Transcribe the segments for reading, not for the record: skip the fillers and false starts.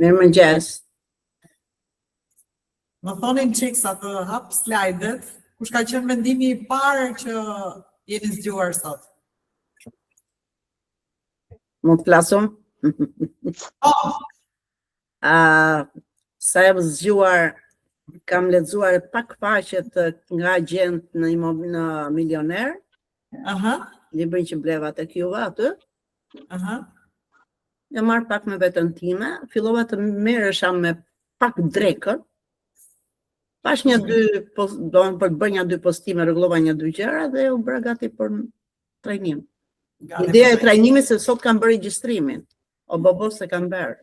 Mirëmëngjes. Më thonin qik sa të hap slajdet, kush ka qenë mendimi I parë që jeni zgjuar sot? Mund të flasum? Oh, Sa jam zgjuar, kam lexuar pak faqet nga agent në Milioner, aha, librin që bleva tek Juve aty. aha. E marr pak me veten time, fillova të merresha me pak drekën. Pash një dy, doan për të bërë një dy postime, rregullova një dy gjëra dhe u bëra gati për trajnim. Ideja e trajnimit se sot kam bërë regjistrimin. O bobo se kam bërë.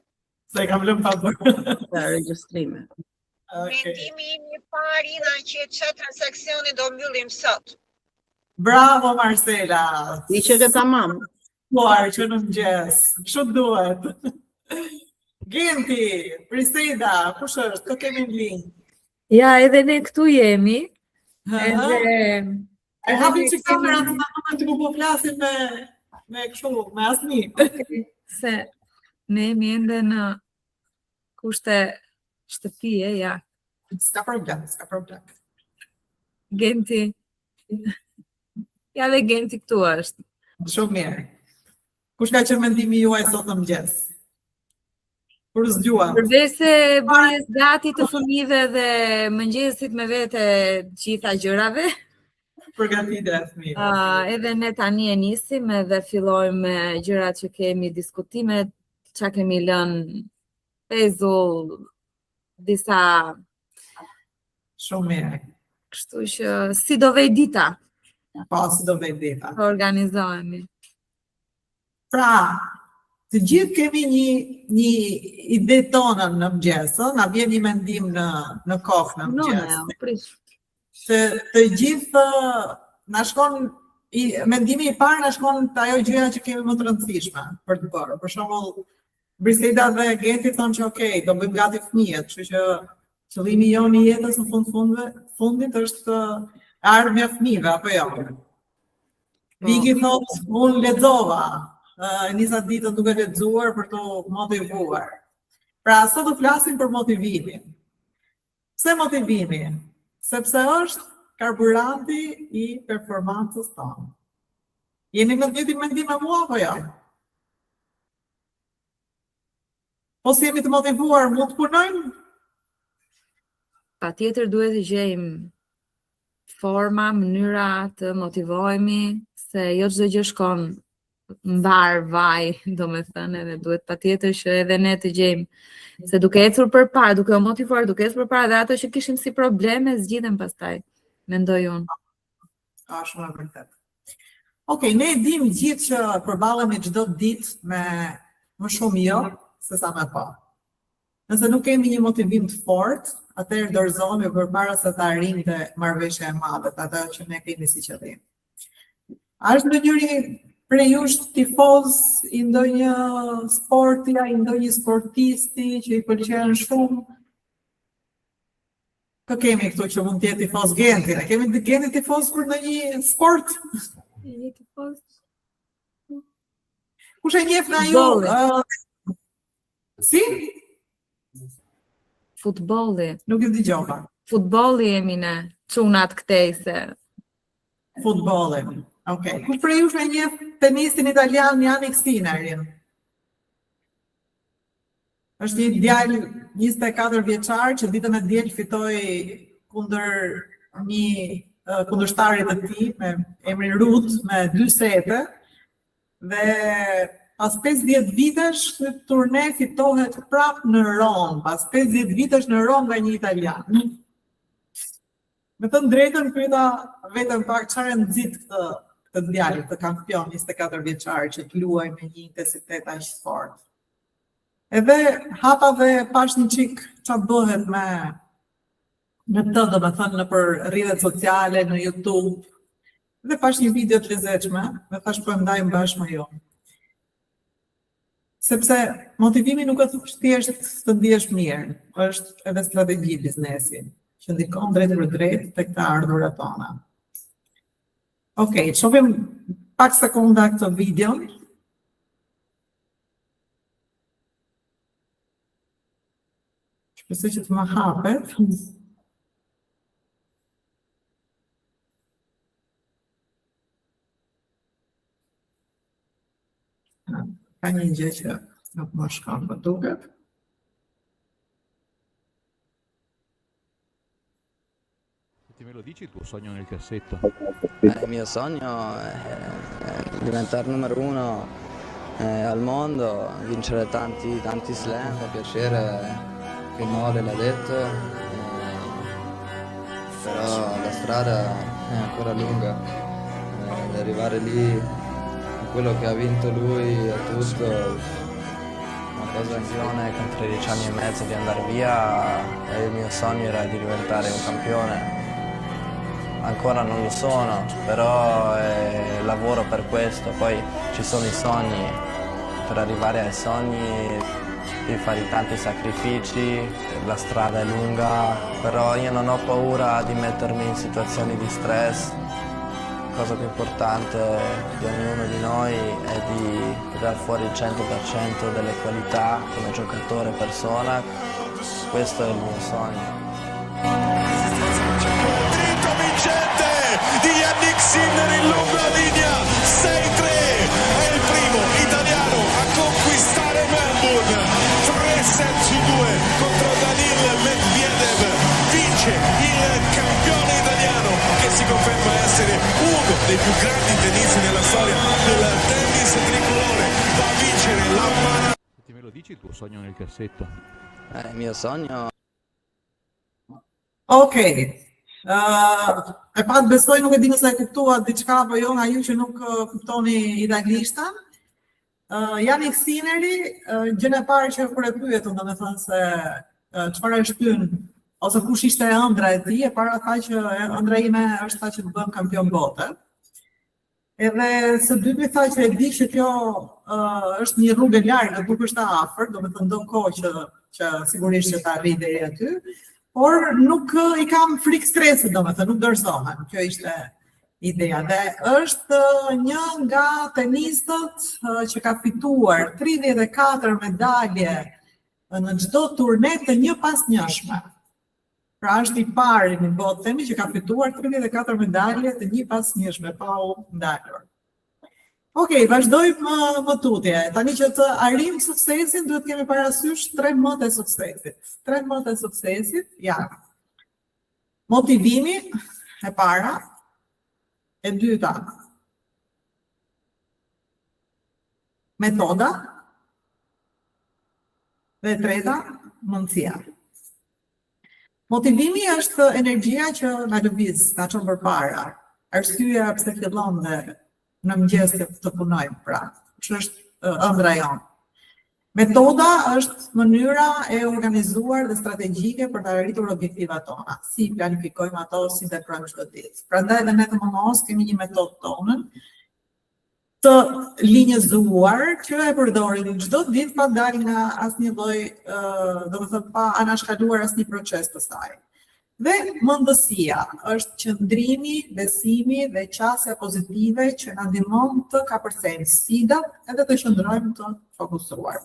Se kam lëmë pa bërë. Për regjistrimin. Mendimi im I parë na që çfarë transaksioni do mbyllim sot. Bravo Marcela. Ti që ke tamam. Muar që në mëngjes. Kështu duhet. Genti, Prisida, kush është? Kë kemi në linjë? Ja, edhe ne këtu jemi. Edhe E hapim që kamera në moment që po flasim me kështu, me asni. se ne jemi ende në kushte shtëpie, ja. S'ka problem, s'ka problem. Genti. Ja dhe Genti këtu është. Shumë mirë. Kush ka qenë mendimi juaj sot në mëngjes? Kur zgjuam? Përveç se bërjes gati të fëmijëve dhe mëngjesit me vete gjitha gjërave, Përgatitja e fëmijëve. edhe ne tani e nisim edhe fillojmë me gjërat që kemi diskutime, çka kemi lënë pezull, disa, Shumë mirë. kështu që si do vej dita Po, si do vej dita. të organizohemi. Pra, të gjithë kemi një ide tonën në mëngjes, na vjen një mendim në kohë në mëngjes. Prish. Se të gjithë na shkon mendimi I parë na shkon te ajo gjëja që kemi më të rëndësishme për të bërë. Për shembull, Briseda dhe Genti thonë që okay, do bëjmë gati fëmijët, kështu që qëllimi jon I jetës në fundit është ardhmja e fëmijëve apo jo. Viki thotë, unë lexova, nisa ditën duke lexuar për të motivuar. Pra, sot do flasim për motivimin. Pse motivimi? Sepse është karburanti I performancës tonë. Jeni në të mendim me mua apo jo? Po si jemi të motivuar, mund të punojmë? Patjetër duhet të gjejmë forma, mënyra të motivohemi, se jo çdo gjë shkon mbar vaj, domethënë, edhe duhet patjetër që edhe ne të gjejmë. Se duke ecur përpara, duke u motivuar, duke ecur përpara dhe ato që kishim si probleme zgjidhen pastaj, mendoj unë. Shumë e vërtet. Okej, ne e dim gjithë që përballemi çdo ditë me më shumë jo se sa më pa. Nëse nuk kemi një motivim të fortë, atëherë dorëzohemi përpara se të arrijmë të marrëveshja e madhe, atë që ne kemi si qëllim. A është ndonjëri prej jush tifoz I ndonjë sporti, I ndonjë sportisti që I pëlqen shumë? Kë kemi këtu që mund të jetë tifoz Genti? Ne kemi Genti tifoz për ndonjë sport? Një tifoz. Kush e njeh nga ju? Si? Futbolli. Nuk e dëgjova. Futbolli jemi ne, çunat këtej se. Futbollin. Okej. Kush prej jush e njeh tenistin italian Jannik Sinnerin? Është një djalë 24 vjeçar që ditën e diel fitoi kundër një kundërshtarit të tij me emrin Ruth me 2 sete dhe pas 50 vitesh këtë turne fitohet prapë në Rom, pas 50 vitesh në Rom nga një italian. Me të drejtën pyeta vetëm pak çfarë nxit këtë djalë, këtë kampion 24 vjeçar që të luajë me një intensitet aq të fortë. Edhe hapa dhe pash një çik çfarë bëhet në të, domethënë nëpër rrjetet sociale, në YouTube. Dhe pash një video të lezetshme, dhe thash po ndajmë bashkë me ju. Sepse motivimi nuk është thjesht të ndihesh mirë, është edhe strategji biznesi, që ndikon drejt për drejt tek të ardhurat tona. Okej, shohim pak sekonda këtë video. Shpresoj që të më hapet. Ka një gjë që nuk më shkon për duket. Me lo dici il tuo sogno nel cassetto? Il mio sogno è diventare numero uno al mondo, vincere tanti slam, fa piacere che Mole l'ha detto, però la strada è ancora lunga, ad arrivare lì, quello che ha vinto lui e tutto, una cosa in Gione con 13 anni e mezzo di andare via e il mio sogno era di diventare un campione. Ancora non lo sono, però lavoro per questo, poi ci sono i sogni, per arrivare ai sogni devi fare tanti sacrifici, la strada è lunga, però io non ho paura di mettermi in situazioni di stress. La cosa più importante di ognuno di noi è di dar fuori il 100% delle qualità come giocatore e persona, questo è il mio sogno. Di Yannick Sinner in lunga linea, 6-3, è il primo italiano a conquistare Melbourne, 3-7-2 contro Daniil Medvedev, vince il campione italiano che si conferma essere uno dei più grandi tennisti nella storia del tennis tricolore, va a vincere la maratona. Me lo dici il tuo sogno nel cassetto? Il mio sogno... Okej. E pat besoj nuk e di nëse e kuptua diçka apo jo nga ju që nuk kuptoni italishtën. Yannick Sinneri, gjën e parë që kur e pyetën, domethënë se çfarë është hyn ose kush ishte ëndra e tij, e para tha që ëndra ime është ta që të bëm kampion bote. Edhe së dyti tha që e di që kjo është një rrugë e largë, nuk është e afërt, domethënë do kohë që sigurisht që ta arrijë deri aty. Por nuk I kam frikë stresit, domethënë, nuk dorëzohem. Kjo ishte ideja. Dhe është një nga tenistët që ka fituar 34 medalje në çdo turne të një pas njëshme. Pra është I pari në botë themi që ka fituar 34 medalje të një pas njëshme, pa u ndalur. Okej, vazhdojmë më tutje. Tani që të arrijmë suksesin, duhet kemi parasysh 3 mëte e suksesit. 3 mëte e suksesit janë motivimi e para, e dyta metoda dhe e treta mundësia. Motivimi është energjia që na lëviz, na çon përpara. Arsyeja pse fillon dhe në mëngjes të punojmë, pra, që është ëndra jonë. Metoda është mënyra e organizuar dhe strategjike për të arritur objektivat tona, si planifikojmë ato, si veprojmë çdo ditë. Prandaj edhe ne të MMO-s kemi një metodë tonën të linjëzuar që e përdorim çdo ditë pa dalë nga asnjë lloj, domethënë pa anashkaluar asnjë proces të saj. Dhe mendësia është qëndrimi, besimi dhe qasja pozitive që na ndihmon të kapërcejmë sfidat edhe të qëndrojmë të fokusuar.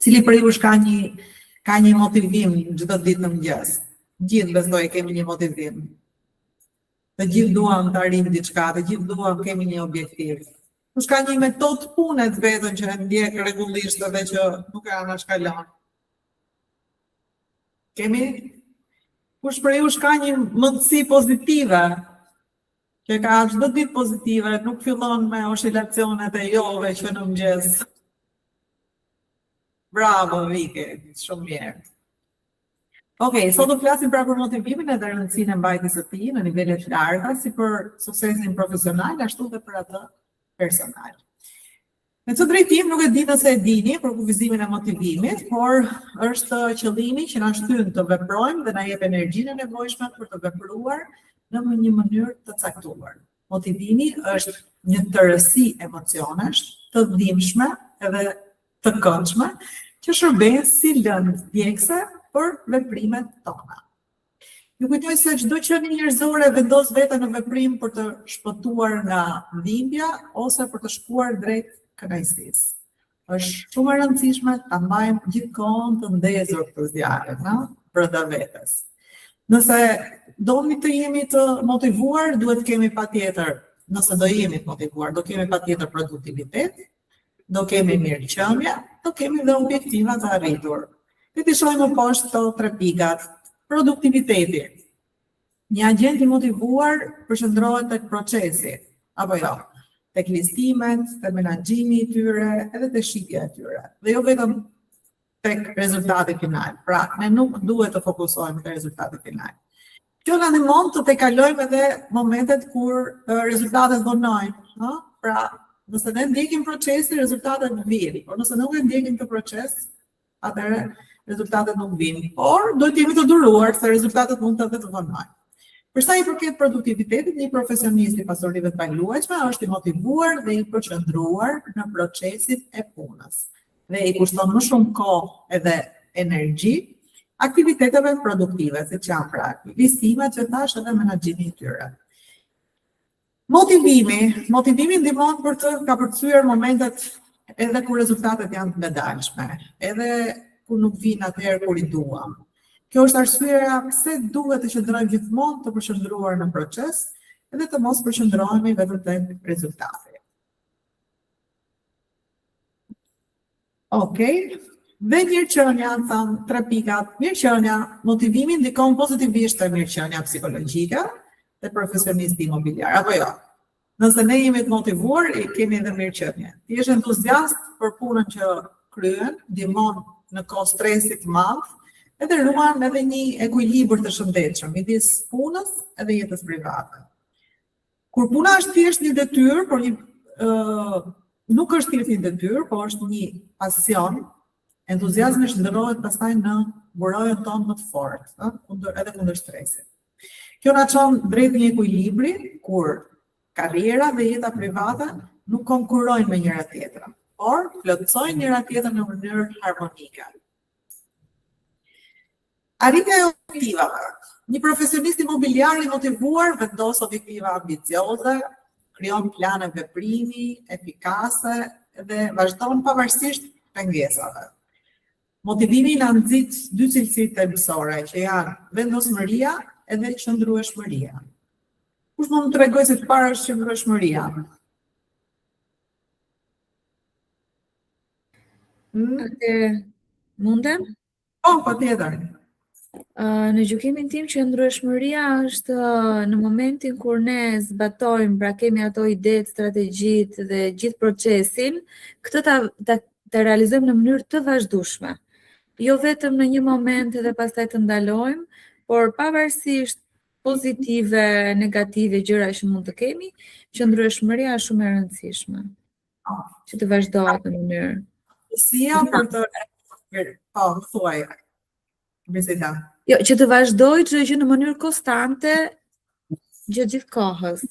Cili prej jush ka një motivim çdo ditë në mëngjes? Gjithë besoj kemi një motivim. Të gjithë duam të arrijmë diçka, të gjithë duam kemi një objektiv. Kush ka një metodë pune të vetën që e ndjek rregullisht edhe që nuk e anashkalon? Kush për jush ka një mendësi pozitive, që ka çdo ditë pozitive, nuk fillon me oscilacionet e jove që në mëngjes. Bravo, Vike, shumë mirë. Okej, sot do flasim pra për motivimin edhe rëndësinë e mbajtjes së tij në nivele të larta, si për suksesin profesional, ashtu dhe për atë personal. Në këtë drejtim nuk e di nëse e dini për kufizimin e motivimit, por është qëllimi që na shtyn të veprojmë dhe na jep energjinë e nevojshme për të vepruar në një mënyrë të caktuar. Motivimi është një tërësi emocionesh të dhimbshme edhe të këndshme që shërben si lëndë djegëse për veprimet tona. Ju kujtoj se çdo qenie njerëzore vendos veten në veprim për të shpëtuar nga dhimbja ose për të shkuar drejt kënaqësisë. është shumë e rëndësishme ta mbajmë gjithkohon të ndezur këtë zjarre, brenda vetes. Nëse doni të jemi të motivuar, duhet kemi patjetër, nëse do jemi të motivuar, do kemi patjetër produktivitet, do kemi mirëqenie, do kemi dhe objektiva të arritur. Dhe të shohim më poshtë këto 3 pikat. Produktiviteti. Një agent i motivuar përqendrohet tek procesi, apo jo, tek listimet, tek menaxhimi i tyre, edhe tek shitja e tyre. Dhe jo vetëm tek rezultati final. Pra, ne nuk duhet të fokusohemi te rezultati final. Kjo na ndihmon të kalojmë edhe momentet kur rezultatet vonojnë, ëh? Pra, nëse ne ndjekim procesin, rezultatet vijnë. Por nëse nuk e ndjekim këtë proces, atëherë rezultatet nuk vinë. Por duhet jemi të duruar se rezultatet mund të vonojnë. Për sa i përket produktivitetit, një profesionist i pasurive të paluajtshme është i motivuar dhe i përqendruar në procesin e punës dhe i kushton më shumë kohë edhe energji aktiviteteve produktive, siç janë pra listimet që thash edhe menaxhimi i tyre. Motivimi ndihmon për të kapërcyer momentet edhe kur rezultatet janë të ngadalshme, edhe kur nuk vinë atëherë kur i duam. Kjo është arsyeja pse duhet të qëndrojmë gjithmonë të përqendruar në proces edhe të mos përqendrohemi vetëm tek rezultati. Okej. Dhe mirëqenia, tham 3 pikat. Mirëqenia, motivimi ndikon pozitivisht te mirëqenia psikologjike te profesionisti imobiliar, apo jo? Nëse ne jemi të motivuar, kemi edhe mirëqenie. Ti je entuziast për punën që kryen, ndihmon në kohë stresit të madh, edhe ruan edhe një ekuilibër të shëndetshëm midis punës edhe jetës private. Kur puna është thjesht një detyrë, por nuk është thjesht një detyrë, por është një pasion, entuziazmi shndërrohet pastaj në burojën tonë më të fortë, edhe kundër stresit. Kjo na çon drejt një ekuilibri kur karriera dhe jeta private nuk konkurrojnë me njëra tjetrën, por plotësojnë njëra tjetrën në mënyrë harmonike. Arritja e objektivave. Një profesionist imobiliar i motivuar vendos objektiva ambicioze, krijon plane veprimi, efikase dhe vazhdon pavarësisht pengesave. Motivimi na nxit 2 cilësitë thelbësore që janë vendosmëria edhe qëndrueshmëria. Kush mund të tregoj se çfarë është qëndrueshmëria? Mundem? Po, patjetër. Në gjykimin tim qëndrueshmëria është në momentin kur ne zbatojmë, pra kemi ato ide, strategjitë dhe gjithë procesin, këtë ta realizojmë në mënyrë të vazhdueshme. Jo vetëm në një moment dhe pastaj të ndalojmë, por pavarësisht pozitive, negative gjëra që mund të kemi, qëndrueshmëria është shumë e rëndësishme. Që të vazhdohet në mënyrë. Sia për të thuaj. Jo, që të vazhdoj çdo gjë në mënyrë konstante gjatë gjithë kohës.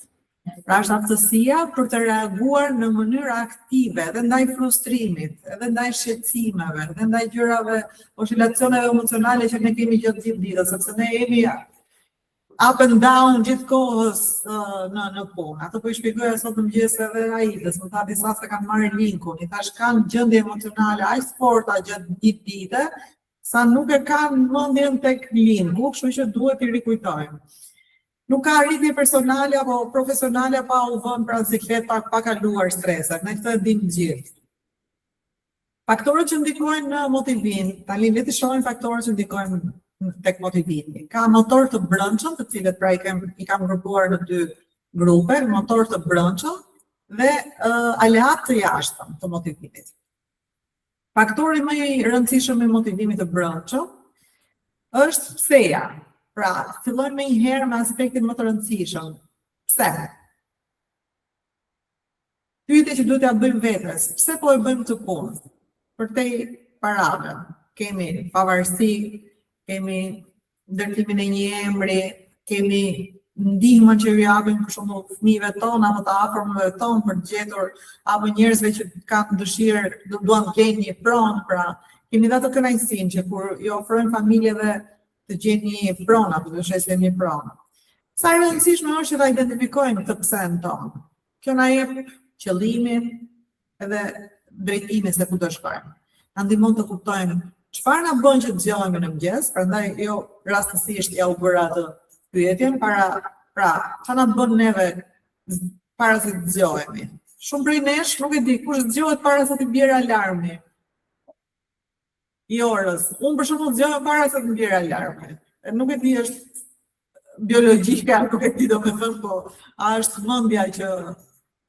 Pra është aftësia për të reaguar në mënyrë aktive edhe ndaj frustrimit, edhe ndaj shqetësimeve, edhe ndaj gjërave, oscilacioneve emocionale që ne kemi gjatë gjithë ditës, sepse ne jemi up and down gjithë kohës në punë. Ato po i shpjegoja sot mëngjes edhe Aidës, më tha disa se kanë marrë linkun, i thash kanë gjendje emocionale aq forta gjatë gjithë ditës, sa nuk e kanë mendjen tek linku, kështu që duhet i rikujtojmë. Nuk ka arritje personale apo profesionale pa u vënë pra siklet pa kaluar streset, ne këtë e dimë gjithë. Faktorët që ndikojnë në motivim, tani le të shohim faktorët që ndikojnë tek motivimi. Ka motor të brendshëm, të cilët pra i kam grupuar në 2 grupe, motor të brendshëm dhe aleat të jashtëm të motivimit. Faktori më i rëndësishëm i motivimit të brendshëm është pseja. Pra, fillojmë me një herë me aspektin më të rëndësishëm. Pse? Pyetje që duhet ja bëjmë vetes. Pse po e bëjmë këtë punë? Për te parave. Kemi pavarësi, kemi ndërtimin e një emri, kemi ndihmën që ju japin për shembull fëmijëve tonë apo të afërmëve tonë për të gjetur apo njerëzve që kanë dëshirë duan të gjejnë një pronë, pra kemi dhe ato kënaqësinë që kur i ofrojnë familjeve të gjejnë një pronë apo të shesin një pronë. Sa e rëndësishme është që ta identifikojmë këtë psen tonë. Kjo na jep qëllimin edhe drejtimi se ku do shkojmë. Na ndihmon të kuptojmë çfarë na bën që të zgjohemi në mëngjes, prandaj jo rastësisht ja u bëra atë pyetjen çfarë na bën neve para se të zgjohemi. Shumë prej nesh nuk e di kush zgjohet para se të bjerë alarmi. I orës. Unë për shembull zgjohem para se të bjerë alarmi. Nuk e di, është biologjike, nuk e di domethënë, po a është mendja që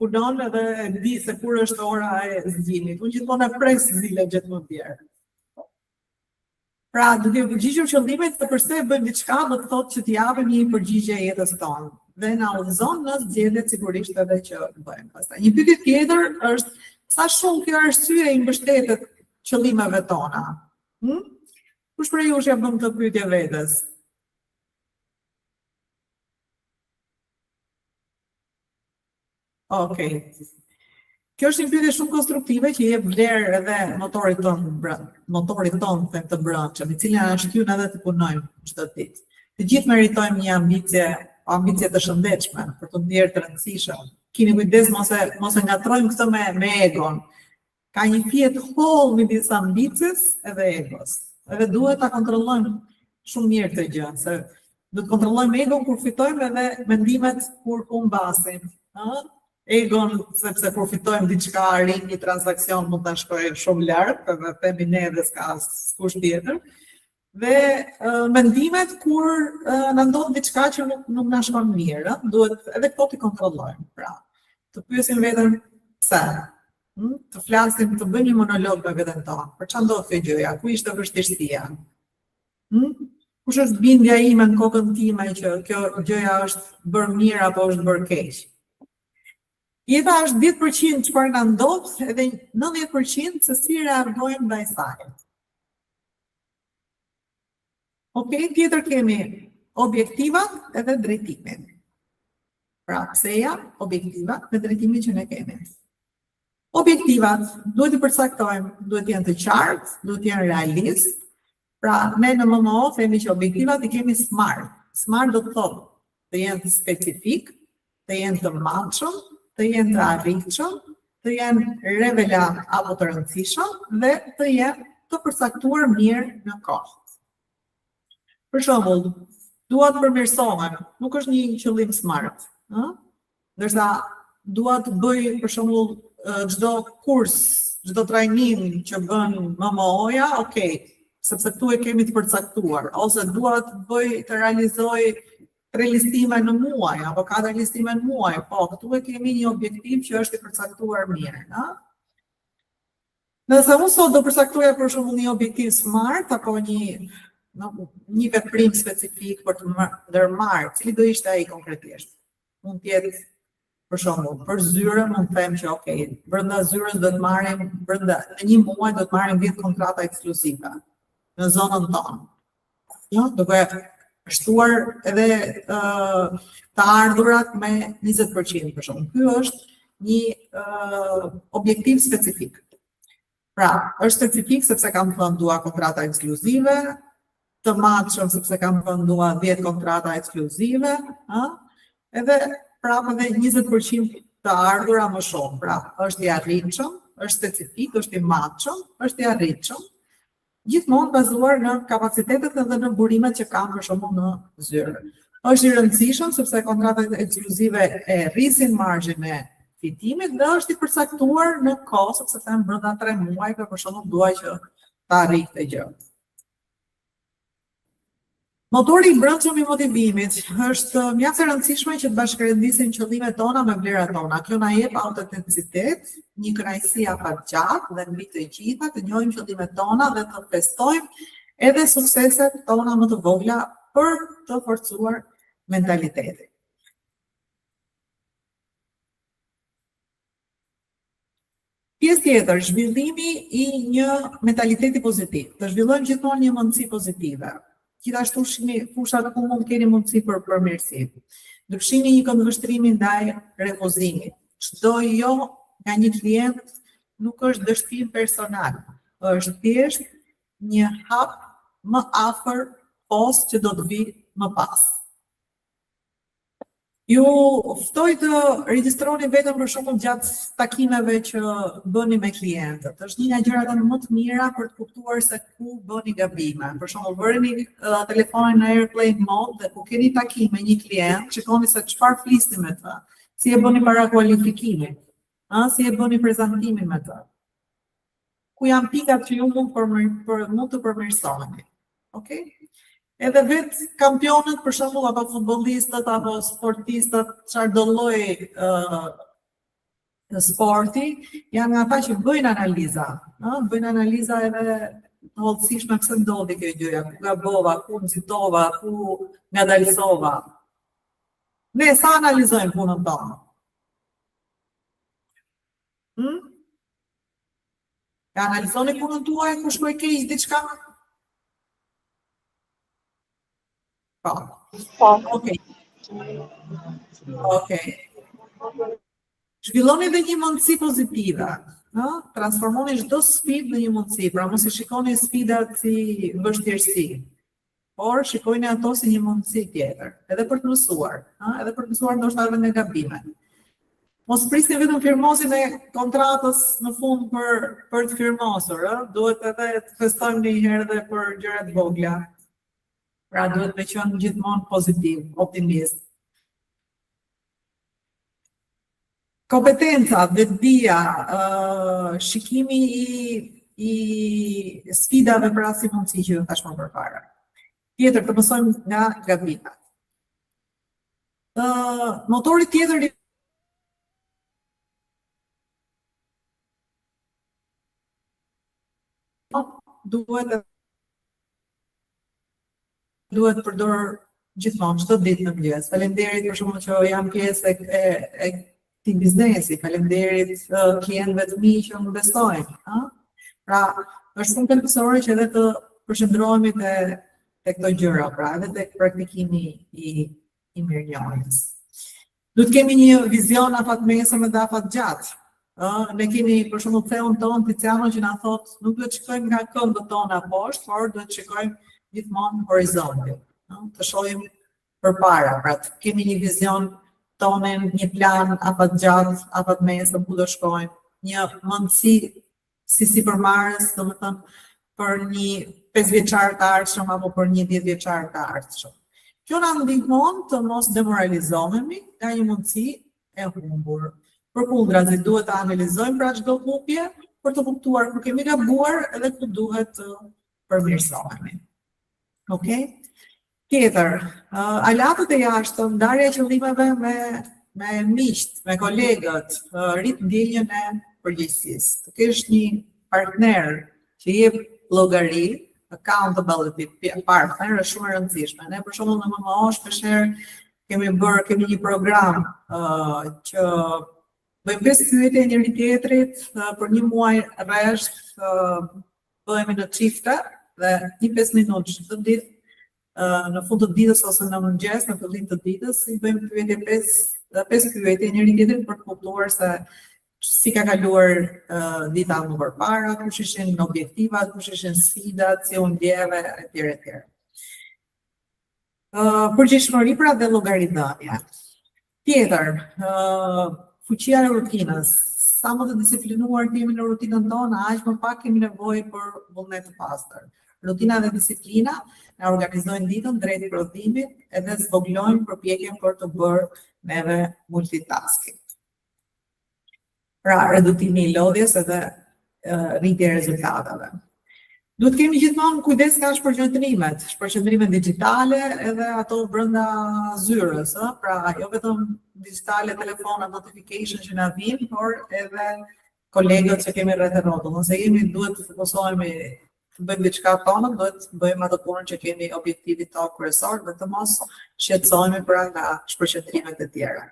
punon edhe e di se kur është ora e zgjimit. Unë gjithmonë e pres zile gjatë mëngjesit. Pra, duke u përgjigjur qëllimit se përse bëjmë diçka, do të thotë që t'i japim një përgjigje jetës tonë dhe na udhëzon në zgjedhjet sigurisht edhe që bëjmë pastaj. Një pyetje tjetër është sa shumë kjo arsye i mbështetet qëllimeve tona. Kush prej jush ja bën këtë pyetje vetes? Okej. Kjo është një pyetje shumë konstruktive që jep vlerë edhe motorit tonë të brendshëm, i cili na shtyn edhe të punojmë çdo ditë. Të gjithë meritojmë një ambicie të shëndetshme për të ndjerë të rëndësishëm. Keni kujdes mos e ngatrojmë këtë me egon. Ka një fije të hollë midis ambicies edhe egos. Edhe duhet ta kontrollojmë shumë mirë këtë gjë, se do të kontrollojmë egon kur fitojmë edhe mendimet kur humbasim. Egon sepse kur fitojmë diçka, arrim një transakcion mund ta shkojë shumë lart, edhe themi ne dhe s'ka kush tjetër. Dhe mendimet kur na ndodh diçka që nuk na shkon mirë, duhet edhe këto të kontrollojmë. Pra, të pyesim veten pse, të flasim, të bëjmë një monolog me veten tonë. Për çfarë ndodh kjo gjëja? Ku ishte vështirësia? Kush është bindja ime në kokën time që kjo gjëja është bërë mirë apo është bërë keq? Jeta është 10% çfarë na ndodh, edhe 90% se si reagojmë ndaj saj. Okej, tjetër kemi objektivat edhe drejtimin. Pra, pse janë objektivat dhe drejtimin që ne kemi. Objektivat duhet i përcaktojmë, duhet të jenë të qartë, duhet të jenë realist. Pra, ne në MMO themi që objektivat i kemi SMART. SMART do të thotë të jenë specifik, të jenë të mantshëm, të jenë të arritshëm, të jenë revelant apo të rëndësishëm dhe të jenë të përcaktuar mirë në kohë. Për shembull, dua të përmirësohem, nuk është një qëllim SMART, ndërsa dua të bëj për shembull çdo kurs, çdo trajnim që bën MMO-ja, okay, sepse këtu e kemi të përcaktuar, ose dua të realizoj 3 listime në muaj, apo 4 listime në muaj, po, këtu e kemi një objektiv që është i përcaktuar mirë, Nëse unë sot do përcaktoja për shembull një objektiv SMART, apo një veprim specifik për të ndërmarrë, cili do ishte ai konkretisht? Mund të jetë, për shembull, për zyrën, mund të them që okay, brenda zyrës do të marrim në një muaj do të marrim 10 kontrata ekskluzive në zonën tonë. Duke shtuar edhe të ardhurat me 20% për shembull. Ky është një objektiv specifik. Pra, është specifik sepse kam thënë dua kontrata ekskluzive, të matshëm sepse kam thënë dua 10 kontrata ekskluzive, edhe prapë edhe 20% të ardhura më shumë. Pra, është i arritshëm, është specifik, është i matshëm, është i arritshëm. Gjithmonë bazuar në kapacitetet edhe në burimet që kam për shembull në zyrë. Është i rëndësishëm sepse kontratat ekskluzive e rrisin margjin e fitimit dhe është i përcaktuar në kohë sepse them brenda 3 muajve për shembull dua që ta arrij këtë gjë. Motori i brendshëm i motivimit është mjaft e rëndësishme që të bashkërendisin qëllimet tona me vlerat tona. Kjo na jep autenticitet, një kënaqësi afatgjatë dhe mbi të gjitha të njohim qëllimet tona dhe të festojmë edhe sukseset tona më të vogla për të forcuar mentalitetin. Pjesë tjetër, zhvillimi i një mentaliteti pozitiv. Të zhvillojmë gjithmonë një mendësi pozitive. Gjithashtu fushat ku mund keni mundësi për përmirësim. Ndryshimi një këndvështrimi ndaj refuzimit. Çdo jo nga një klient nuk është dështim personal, është thjesht një hap më afër posë që do të vi më pas. Ju ftoj të regjistroni vetëm për shembull gjatë takimeve që bëni me klientët. Është një nga gjërat më të mira për të kuptuar se ku bëni gabime. Për shembull, vëreni telefonin në airplane mode dhe ku keni takim me një klient, shikoni se çfarë flisni me të, si e bëni para kualifikimit, si e bëni prezantimin me të. Ku janë pikat që ju mund të përmirësoni. Okej? Edhe vetë kampionët, për shembull, apo futbollistët, apo sportistët, çfarëdo lloj sporti, janë ata që bëjnë analiza, bëjnë analiza edhe të hollësishme pse ndodhi kjo gjëja, ku gabova, ku nxitova, ku ngadalsova. Ne sa analizojmë punën tonë? Ja analizoni punën tuaj, ku shkoi keq diçka? Po. Okej. Zhvilloni dhe një mundësi pozitive. Transformoni çdo sfidë në një mundësi, pra mos i shikoni sfidat si vështirësi, por shikojni ato si një mundësi tjetër, edhe për të mësuar, edhe për të mësuar ndoshta edhe nga gabimet. Mos prisni vetëm firmosin e kontratës në fund për të firmosur, duhet edhe të festojmë një herë edhe për gjërat vogla. Pra duhet me qenë gjithmonë pozitiv, optimist. Kompetenca, vetëdia, shikimi i sfidave pra si mundësi që tash më përpara. Tjetër, të mësojmë nga gabimet. Motori tjetër duhet të përdor gjithmonë çdo ditë në mëngjes. Faleminderit për shkakun që jam pjesë e këtij biznesi. Faleminderit klientëve të mi që më besojnë, Pra, është shumë këndësore që edhe të përshëndrohemi te këto gjëra, pra, edhe tek praktikimi i mirënjohjes. Duhet kemi një vizion afatmesëm dhe afatgjatë. Ne kemi për shembull theun ton Tiziano që na thotë nuk duhet të shikojmë nga këmbët tona poshtë, por duhet të shikojmë gjithmonë horizontin, të shohim përpara, pra të kemi një vizion tonin, një plan afatgjatë, afatmesëm ku do shkojmë, një mundësi si përmarrës, domethënë për një 5 vjeçar të ardhshëm apo për një 10 vjeçar të ardhshëm. Kjo na ndihmon të mos demoralizohemi nga një mundësi e humbur. Përkundrazi duhet të analizojmë pra çdo humbje për të kuptuar ku kemi gabuar edhe ku duhet të përmirësohemi. Okej? Tjetër, alatët e jashtëm, ndarja e qëllimeve me miqt, me kolegët, rrit ndjenjën e përgjegjësisë. Të kesh një partner që jep llogari, accountability partner, është shumë e rëndësishme. Ne për shembull në MMO shpeshherë kemi një program që bëjmë 5 pyetje njëri tjetrit për një muaj rresht, bëhemi në çifte dhe një 5 minutë çdo ditë, në fund të ditës ose në mëngjes, në fillim të ditës, i bëjmë pyetje 5 pyetje njëri tjetrit për të kuptuar se si ka kaluar dita më përpara, kush ishin objektivat, kush ishin sfidat, si u ndjeve, etj. Përgjegjësi pra dhe llogaridhënia. Tjetër, fuqia e rutinës. Sa më të disiplinuar kemi në rutinën tonë, aq më pak kemi nevojë për vullnet të pastër. Rutina dhe disiplina na organizojnë ditën drejt prodhimit edhe zvoglojnë përpjekjen për të bërë neve multitasking. Pra, redukimi i lodhjes edhe rritja e rezultateve. Duhet kemi gjithmonë kujdes nga shpërqendrimet digjitale edhe ato brenda zyrës, pra jo vetëm digjitale, telefona, notification që na vijnë, por edhe kolegët që kemi rreth rrotull. Nëse duhet të fokusohemi të bëjmë diçka tonë, duhet të bëjmë ato punën që kemi objektivin tonë kryesor dhe të mos shqetësohemi pra nga shpërqendrimet e tjera.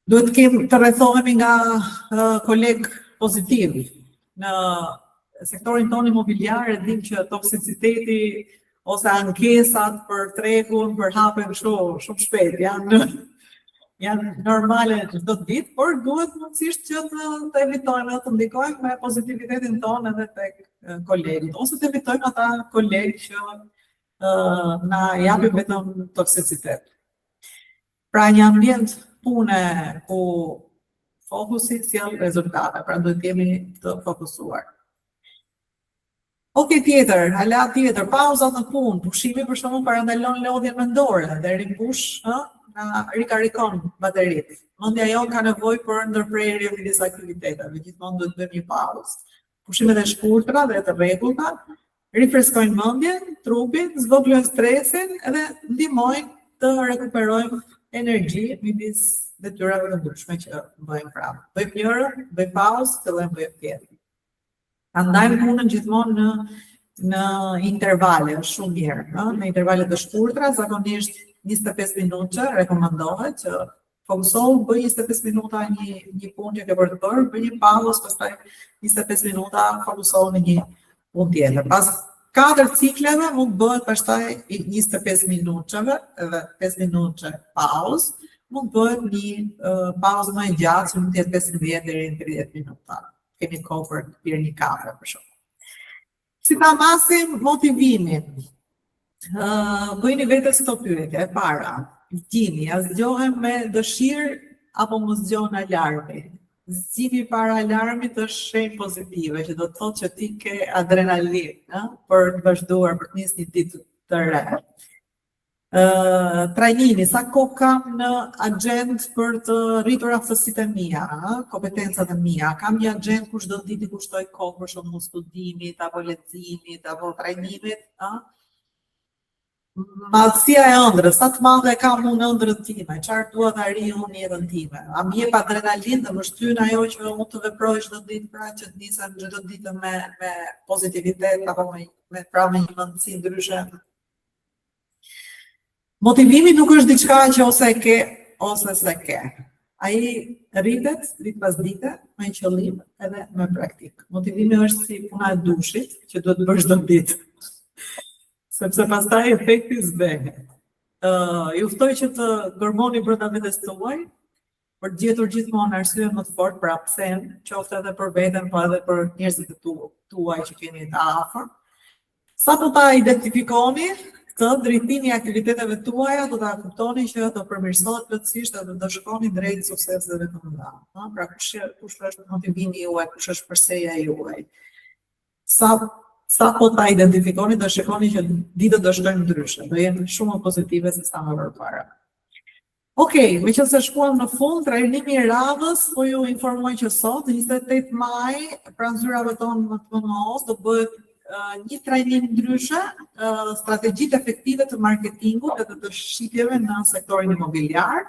Duhet të rrethohemi nga kolegë pozitiv. Në sektorin tonë imobiliar e dim që toksiciteti ose ankesat për tregun, për hapen shumë shpejt, janë normale çdo ditë, por duhet mundësisht që të evitojmë dhe të ndikojmë me pozitivitetin tonë edhe tek kolegët, ose të evitojmë ata kolegë që na japin vetëm toksicitet. Pra një ambient pune ku fokusi sjell rezultate, pra duhet jemi të fokusuar. Ok, tjetër, hala tjetër, pauzat në punë, pushimi për shkakun parandalon lodhjen mendore dhe rimbush, na rikarikon bateritë. Mendja jonë ka nevojë për ndërprerje midis aktiviteteve, gjithmonë duhet bëjmë një pauzë. Pushimet e shkurtra dhe të rregullta rifreskojnë mendjen, trupin, zvoglojnë stresin dhe ndihmojnë të rekuperojmë energji midis detyrave të ndryshme që bëjmë prapë. Bëjmë njërën, bëjmë pauzë, fillojmë bëjmë tjetër. Andajmë punën gjithmonë në intervale, shumë mirë, në intervale të shkurtra, zakonisht 25 minuta rekomandohet që fokusohu, bëj 25 minuta një punë që ke për të bërë, bëj një pauzë, pastaj 25 minuta fokusohu në një punë tjetër. Pas 4 cikleve mund bëhet pastaj 25 minutave dhe 5 minuta pauzë, mund bëhet një pauzë më e gjatë, që mund të jetë 15 deri në 30 minuta. Kemi kohë për të pirë një kafe për shkak. Si ta masim motivimin. Bëjni vetes këto pyetje e para. Dini, a zgjohem me dëshirë apo më zgjon alarmi? Zgjidhja para alarmit është shenjë pozitive, që do të thotë që ti ke adrenalinë, për të vazhduar për të nisur një ditë të re. Trajnimi, sa kohë kam në agent për të rritur aftësitë e mia, kompetencat e mia, kam një agent ku çdo ditë kushtoj kohë për shembull studimit apo leximit apo trajnimit, Madhësia e ëndrës, sa të madhe kam unë ëndrën time, çfarë dua të arrij unë në jetën time. A më jep adrenalinë dhe më shtyn ajo që unë të veproj çdo ditë, pra që të nisem çdo ditë me pozitivitet apo me një mendësi ndryshe. Motivimi nuk është diçka që ose e ke ose s'e ke. Ai rritet pas dite me qëllim edhe me praktik. Motivimi është si puna e dushit që duhet të bësh çdo ditë. Sepse pastaj efekti zbehet. Ju ftoj që të gërmoni brenda vetes tuaj për të gjetur gjithmonë arsye më të fortë për pse, qoftë edhe për veten, po edhe për njerëzit e tuaj që keni të afër. Sa po ta identifikoni këtë drejtimin e aktiviteteve tuaja, do ta kuptoni që do përmirësohet plotësisht dhe do shkoni drejt suksesit dhe të mëdha. Pra kush është motivimi juaj, kush është përseja juaj. Sa po ta identifikoni, do shikoni që ditët do shkojnë ndryshe, do jenë shumë pozitive se sa më përpara. Okej, me që se shkuam në fund, trajnimi i radhës, po ju informoj që sot, 28 maj, pranë zyrave tonë në TMOS, do bëhet një trajnim ndryshe, strategjitë efektive të marketingut edhe të shitjeve në sektorin imobiliar.